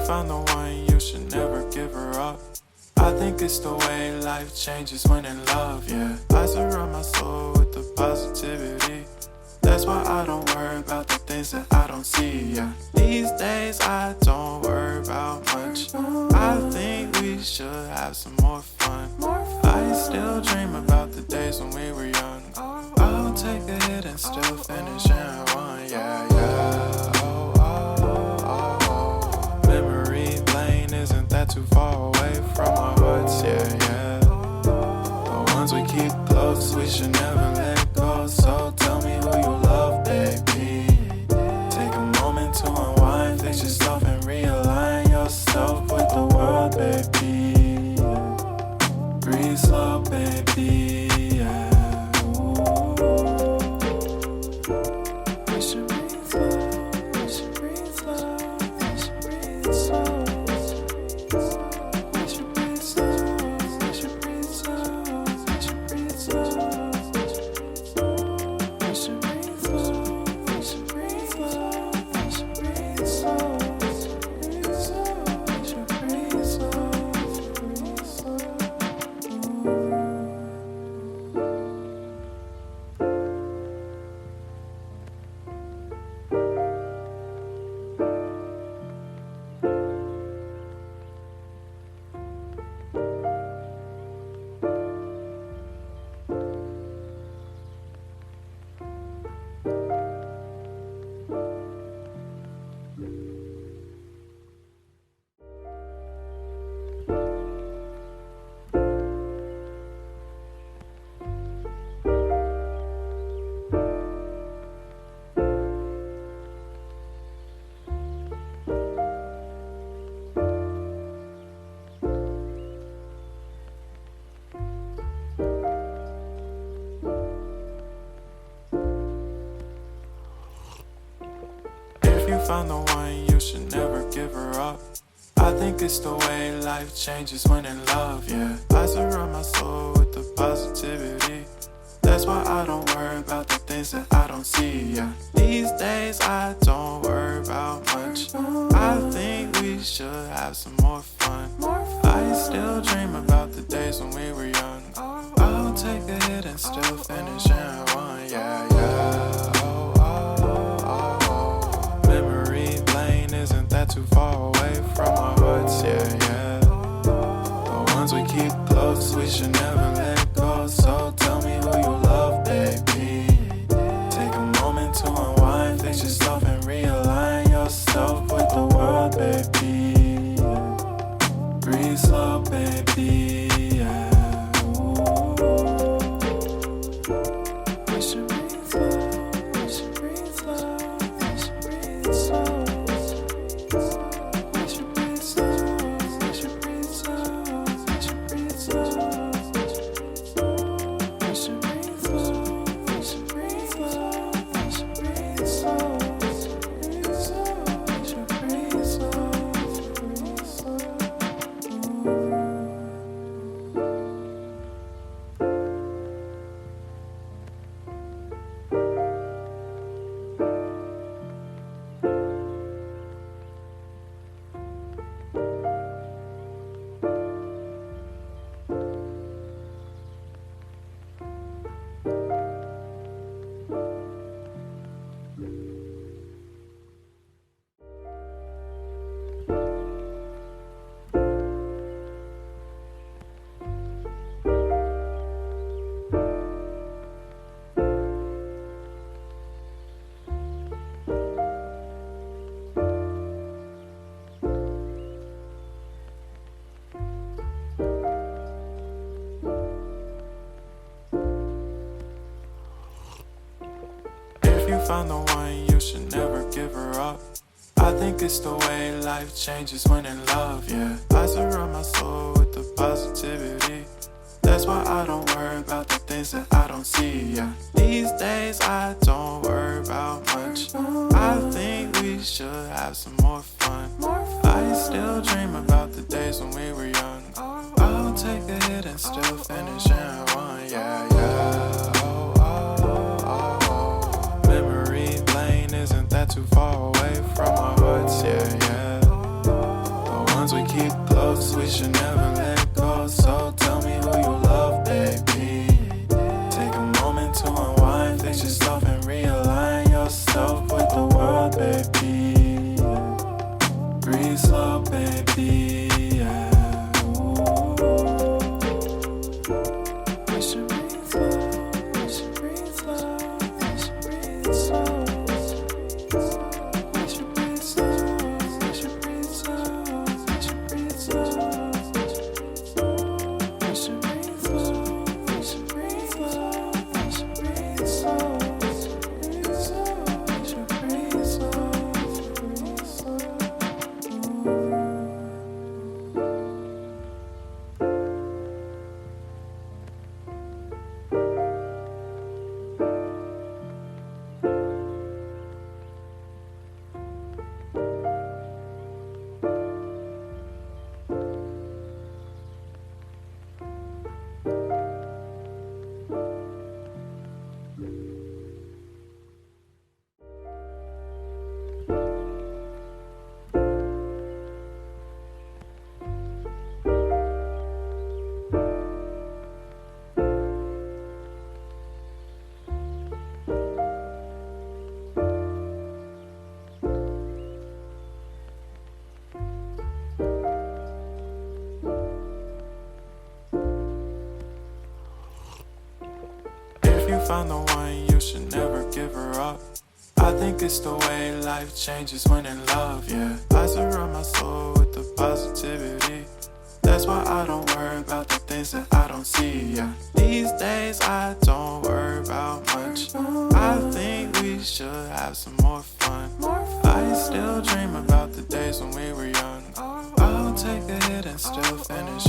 found the one, you should never give her up. I think it's the way life changes when in love, yeah. I surround my soul with the positivity. That's why I don't worry about the things that I don't see, yeah. These days I don't worry about much. I think we should have some more fun. I still dream about the days when we were young. I'll take a hit and still finish in one, yeah, yeah. Oh, oh, oh, oh. Memory lane isn't that too far away from our hearts, yeah, yeah. The ones we keep close, we should never let go. So tell me who you love, baby. Take a moment to unwind, fix yourself and realign yourself with the world, baby. Breathe slow, baby, yeah. We should breathe slow, we should breathe slow, we should breathe slow. We should breathe slow, we should breathe slow, we should breathe slow. We should breathe slow, we should breathe slow, we should breathe slow. We should breathe slow, breathe slow. Found the one, you should never give her up. I think it's the way life changes when in love, yeah. I surround my soul with the positivity. That's why I don't worry about the things that I don't see, yeah. These days I don't worry about much. I think we should have some more fun. I still dream about the days when we were young. I'll take a hit and still finish in one, yeah, yeah. Oh, oh, oh, oh. Memory lane isn't that too far away from our hearts, yeah, yeah. The ones we keep close, we should never let go. So tell me who you love, baby. Take a moment to unwind, fix yourself and realign yourself with the world, baby. Breathe slow, baby, yeah. We should breathe slow, we should breathe slow, we should breathe slow. We should breathe slow, we should breathe slow, we should breathe slow. We should breathe slow, we should breathe slow, we should breathe slow. We should breathe slow, breathe slow. Found the one, you should never give her up. I think it's the way life changes when in love, yeah. I surround my soul with the positivity. That's why I don't worry about the things that I don't see, yeah. These days I don't worry about much. I think we should have some more fun. I still dream about the days when we were young. I'll take a hit and still finish in one, yeah, yeah. Oh, oh, oh, oh. Memory lane isn't that too far away from our hearts, yeah, yeah. should breathe slow, we should breathe slow, we should breathe slow, we should breathe slow, we should breathe slow, breathe slow. If you found the one, you should never give her up. I think it's the way life changes when in love, yeah. I surround my soul with the positivity. That's why I don't worry about the things that I don't see, yeah. These days I don't worry about much. I think we should have some more fun. I still dream about the days when we were young. I'll take a hit and still finish